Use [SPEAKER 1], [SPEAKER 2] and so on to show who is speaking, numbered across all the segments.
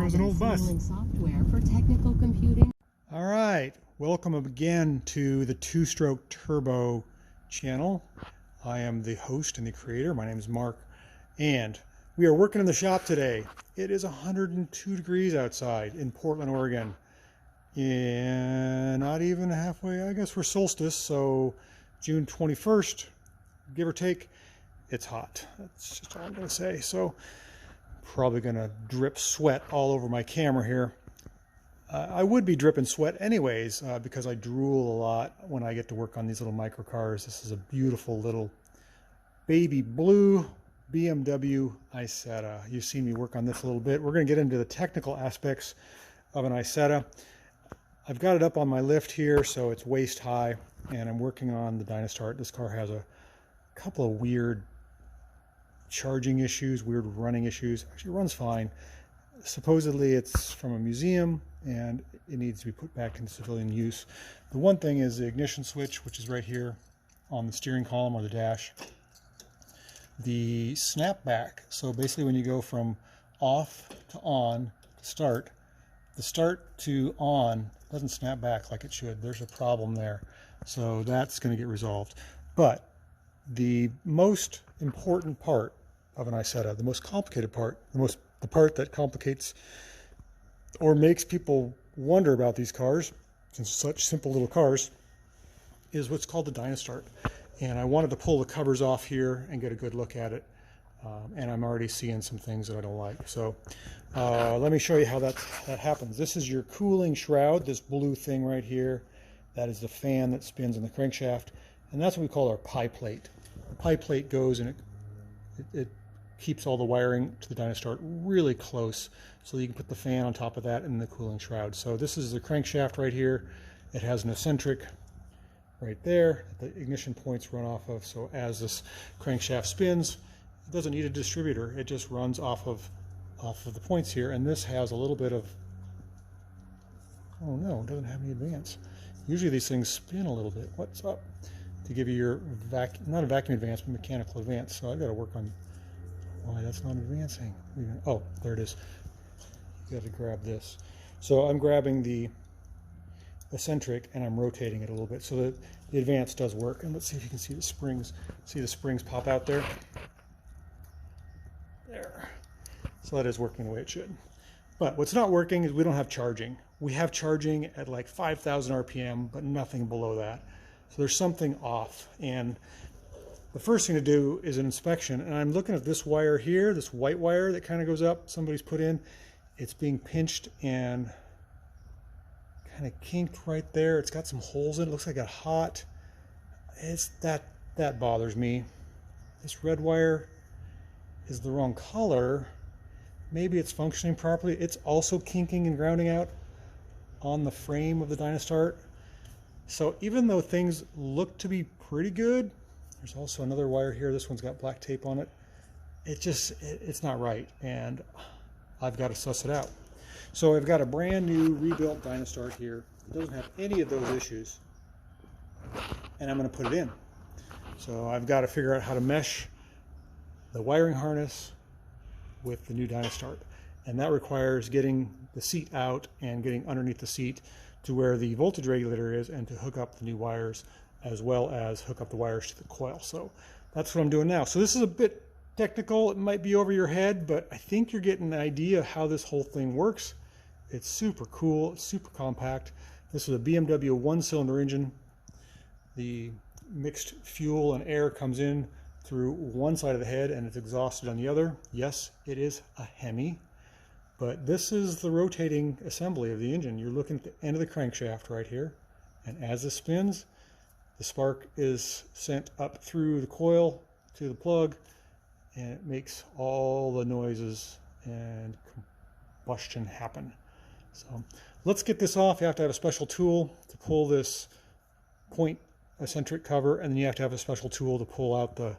[SPEAKER 1] was an old bus.
[SPEAKER 2] Software for technical computing.
[SPEAKER 1] All right, welcome again to the Two-Stroke Turbo channel. I am the host and the creator. My name is Mark, and we are working in the shop today. It is 102 degrees outside in Portland, Oregon. And not even halfway, I guess we're solstice, so June 21st, give or take, it's hot. That's just all I'm going to say. So probably going to drip sweat all over my camera here. I would be dripping sweat anyways because I drool a lot when I get to work on these little micro cars. This is a beautiful little baby blue BMW Isetta. You've seen me work on this a little bit. We're going to get into the technical aspects of an Isetta. I've got it up on my lift here, so it's waist high, and I'm working on the Dynastart. This car has a couple of weird charging issues, weird running issues. Actually, it runs fine. Supposedly it's from a museum and it needs to be put back into civilian use. The one thing is the ignition switch, which is right here on the steering column or the dash. The snapback, so basically when you go from off to on to start, the start to on doesn't snap back like it should. There's a problem there. So that's going to get resolved. But the most important part of an Isetta, the most complicated part, the part that complicates or makes people wonder about these cars, since such simple little cars, is what's called the Dynastart. And I wanted to pull the covers off here and get a good look at it. And I'm already seeing some things that I don't like. So let me show you how that happens. This is your cooling shroud, this blue thing right here. That is the fan that spins in the crankshaft. And that's what we call our pie plate. The pie plate goes and it keeps all the wiring to the Dynastart really close, so you can put the fan on top of that and the cooling shroud. So this is the crankshaft right here. It has an eccentric right there that the ignition points run off of. So as this crankshaft spins, it doesn't need a distributor. It just runs off of the points here. And this has a little bit of, oh no, it doesn't have any advance. Usually these things spin a little bit. What's up? To give you your not a vacuum advance, but mechanical advance. So I've got to work on why that's not advancing. Oh, there it is. You got to grab this. So I'm grabbing the eccentric and I'm rotating it a little bit so that the advance does work. And let's see if you can see the springs. See the springs pop out there? There. So that is working the way it should. But what's not working is we don't have charging. We have charging at like 5,000 RPM, but nothing below that. So there's something off. And the first thing to do is an inspection. And I'm looking at this wire here, this white wire that kind of goes up, somebody's put in. It's being pinched and kind of kinked right there. It's got some holes in it. It looks like it got hot. It's that bothers me. This red wire is the wrong color. Maybe it's functioning properly. It's also kinking and grounding out on the frame of the Dynastart. So even though things look to be pretty good, there's also another wire here. This one's got black tape on it. It's not right, and I've got to suss it out. So I've got a brand new rebuilt Dynastart here. It doesn't have any of those issues, and I'm going to put it in. So I've got to figure out how to mesh the wiring harness with the new Dynastart, and that requires getting the seat out and getting underneath the seat to where the voltage regulator is, and to hook up the new wires, as well as hook up the wires to the coil. So that's what I'm doing now. So this is a bit technical. It might be over your head, but I think you're getting an idea of how this whole thing works. It's super cool. It's super compact. This is a BMW one-cylinder engine. The mixed fuel and air comes in through one side of the head and it's exhausted on the other. Yes, it is a Hemi, but this is the rotating assembly of the engine. You're looking at the end of the crankshaft right here, and as this spins, the spark is sent up through the coil to the plug, and it makes all the noises and combustion happen. So let's get this off. You have to have a special tool to pull this point eccentric cover, and then you have to have a special tool to pull out the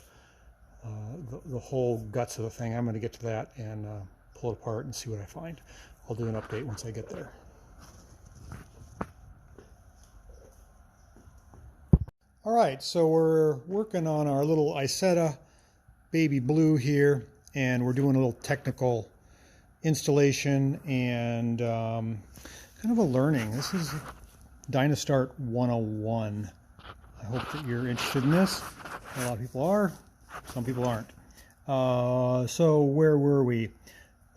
[SPEAKER 1] whole guts of the thing. I'm going to get to that and pull it apart and see what I find. I'll do an update once I get there. All right, so we're working on our little Isetta baby blue here, and we're doing a little technical installation and kind of a learning. This is Dynastart 101. I hope that you're interested in this. A lot of people are, some people aren't. So where were we?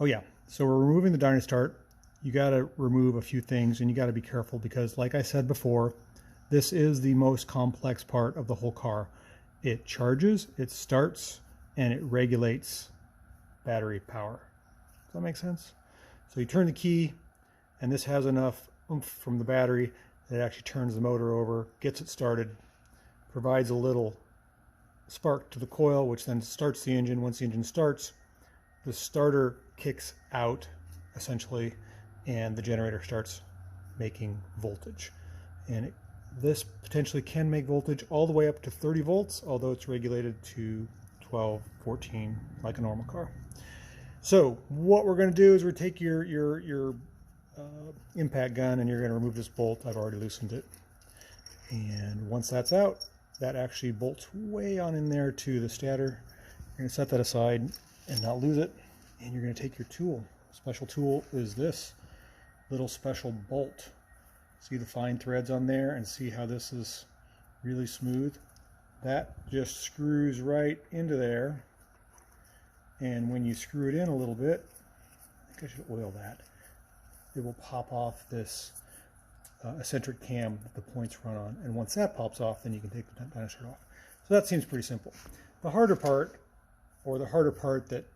[SPEAKER 1] Oh yeah, so we're removing the Dynastart. You got to remove a few things, and you got to be careful because, like I said before, this is the most complex part of the whole car. It charges, it starts, and it regulates battery power. Does that make sense? So you turn the key, and this has enough oomph from the battery that it actually turns the motor over, gets it started, provides a little spark to the coil, which then starts the engine. Once the engine starts, the starter kicks out, essentially, and the generator starts making voltage. And this potentially can make voltage all the way up to 30 volts, although it's regulated to 12, 14, like a normal car. So what we're going to do is we're going to take your impact gun, and you're going to remove this bolt. I've already loosened it. And once that's out, that actually bolts way on in there to the stator. You're going to set that aside and not lose it. And you're going to take your tool. Special tool is this little special bolt. See the fine threads on there, and see how this is really smooth? That just screws right into there. And when you screw it in a little bit, I think I should oil that, it will pop off this eccentric cam that the points run on. And once that pops off, then you can take the Dynastart off. So that seems pretty simple. The harder part, or the harder part that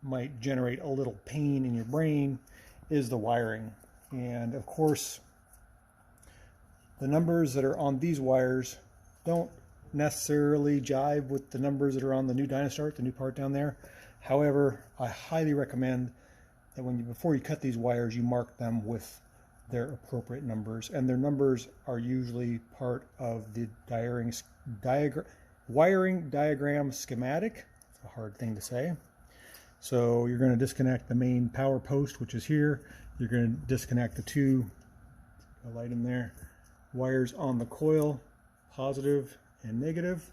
[SPEAKER 1] might generate a little pain in your brain, is the wiring. And of course, the numbers that are on these wires don't necessarily jive with the numbers that are on the new Dynastart, the new part down there. However, I highly recommend that before you cut these wires, you mark them with their appropriate numbers. And their numbers are usually part of the wiring diagram schematic. It's a hard thing to say. So you're going to disconnect the main power post, which is here. You're going to disconnect the two, a light in there, wires on the coil, positive and negative.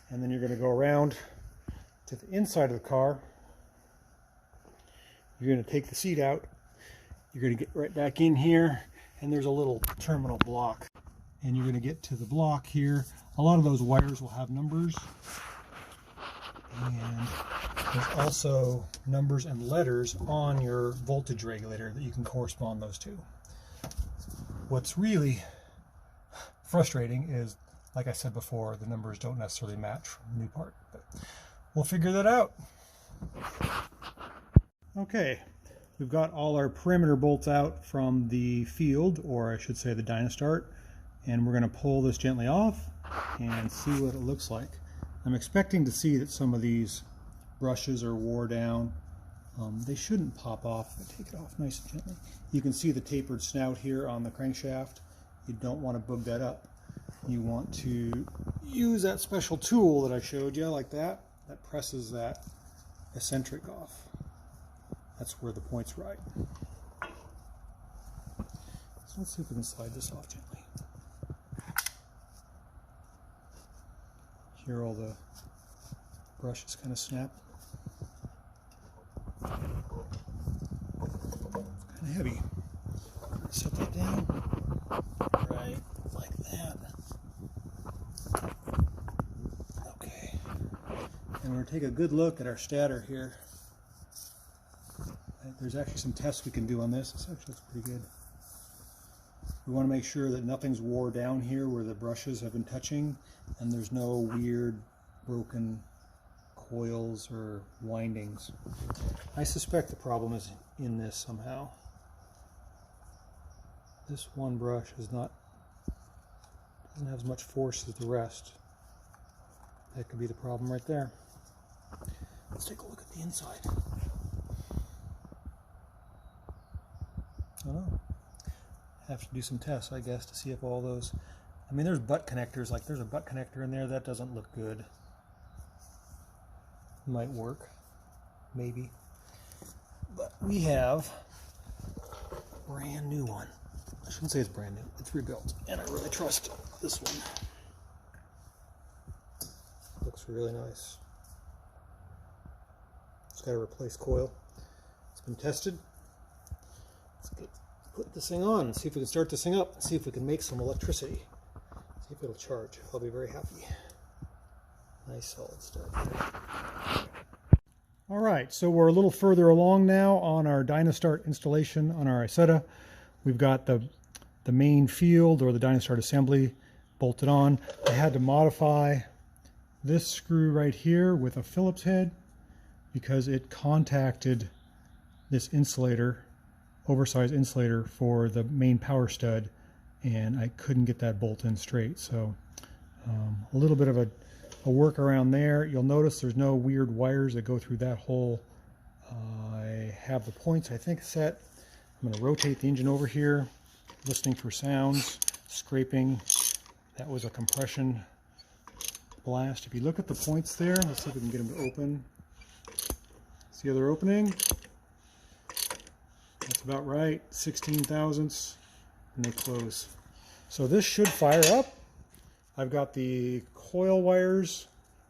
[SPEAKER 1] And then you're going to go around to the inside of the car. You're going to take the seat out. You're going to get right back in here, and there's a little terminal block. And you're going to get to the block here. A lot of those wires will have numbers. And there's also numbers and letters on your voltage regulator that you can correspond those to. What's really frustrating is, like I said before, the numbers don't necessarily match from the new part. But we'll figure that out. Okay, we've got all our perimeter bolts out from the field, or I should say the Dynastart, and we're going to pull this gently off and see what it looks like. I'm expecting to see that some of these brushes are wore down. They shouldn't pop off. Take it off nice and gently. You can see the tapered snout here on the crankshaft. You don't want to bug that up. You want to use that special tool that I showed you, like that. That presses that eccentric off. That's where the point's right. So let's see if we can slide this off gently. Hear all the brushes kind of snap. It's kind of heavy. Set that down right like that. Okay. And we're going to take a good look at our stator here. There's actually some tests we can do on this. This actually looks pretty good. We want to make sure that nothing's wore down here where the brushes have been touching, and there's no weird broken coils or windings. I suspect the problem is in this somehow. This one brush doesn't have as much force as the rest. That could be the problem right there. Let's take a look at the inside. I don't know. Have to do some tests, I guess, to see if all those... I mean, there's butt connectors. Like, there's a butt connector in there. That doesn't look good. Might work. Maybe. But we have a brand new one. I shouldn't say it's brand new. It's rebuilt. And I really trust this one. Looks really nice. It's got a replaced coil. It's been tested. Put this thing on and see if we can start this thing up and see if we can make some electricity. See if it'll charge. I'll be very happy. Nice solid start. All right, so we're a little further along now on our Dynastart installation on our Isetta. We've got the main field or the Dynastart assembly bolted on. I had to modify this screw right here with a Phillips head because it contacted this insulator, oversized insulator for the main power stud, and I couldn't get that bolt in straight. So a little bit of a workaround there. You'll notice there's no weird wires that go through that hole. I have the points, I think, set. I'm going to rotate the engine over here, listening for sounds, scraping. That was a compression blast. If you look at the points there, let's see if we can get them to open. See how they're opening? That's about right, 16 thousandths, and they close. So this should fire up. I've got the coil wires,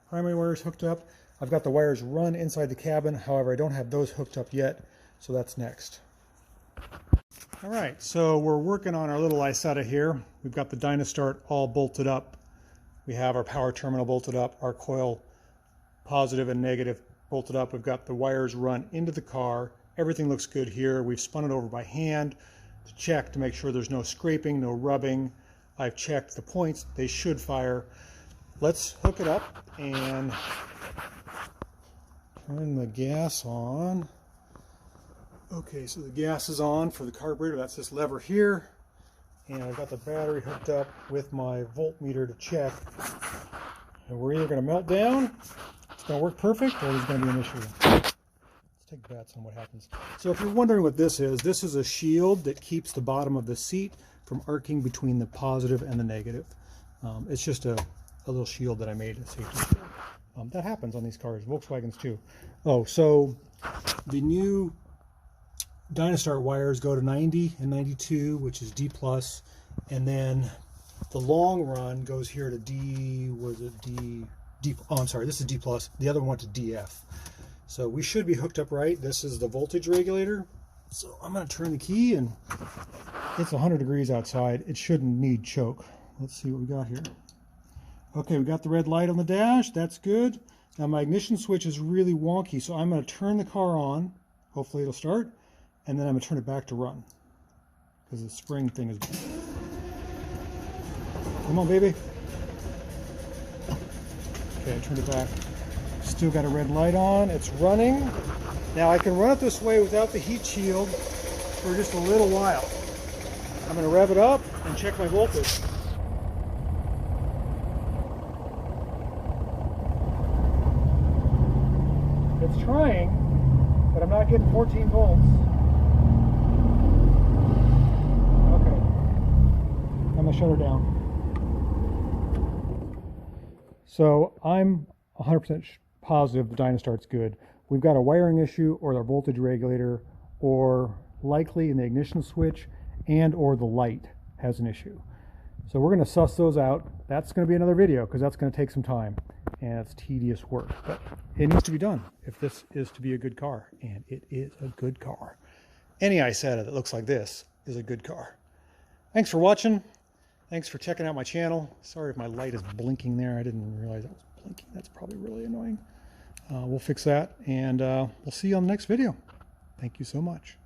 [SPEAKER 1] primary wires hooked up. I've got the wires run inside the cabin. However, I don't have those hooked up yet, so that's next. All right, so we're working on our little Isetta here. We've got the Dynastart all bolted up. We have our power terminal bolted up, our coil positive and negative bolted up. We've got the wires run into the car. Everything looks good here. We've spun it over by hand to check to make sure there's no scraping, no rubbing. I've checked the points. They should fire. Let's hook it up and turn the gas on. Okay, so the gas is on for the carburetor. That's this lever here. And I've got the battery hooked up with my voltmeter to check. And we're either going to melt down, it's going to work perfect, or there's going to be an issue. Let's take bets on what happens. So if you're wondering what this is a shield that keeps the bottom of the seat from arcing between the positive and the negative. It's just a little shield that I made, a safety shield. That happens on these cars, Volkswagens too. Oh, so the new Dynastart wires go to 90 and 92, which is D+, and then the long run goes here to D, was it D, oh, I'm sorry, this is D+, the other one went to DF. So we should be hooked up right. This is the voltage regulator. So I'm going to turn the key, and it's 100 degrees outside. It shouldn't need choke. Let's see what we got here. Okay, we got the red light on the dash. That's good. Now my ignition switch is really wonky, so I'm going to turn the car on. Hopefully it'll start. And then I'm going to turn it back to run because the spring thing is... Come on, baby. Okay, I turned it back. Still got a red light on. It's running. Now I can run it this way without the heat shield for just a little while. I'm going to rev it up and check my voltage. It's trying, but I'm not getting 14 volts. Okay, I'm going to shut her down. So I'm 100% positive the Dynastart's good. We've got a wiring issue or our voltage regulator, or likely in the ignition switch, and or the light has an issue. So we're going to suss those out. That's going to be another video because that's going to take some time and it's tedious work, but it needs to be done if this is to be a good car, and it is a good car. Any Isetta that looks like this is a good car. Thanks for watching. Thanks for checking out my channel. Sorry if my light is blinking there. I didn't realize it was blinking. That's probably really annoying. We'll fix that, and we'll see you on the next video. Thank you so much.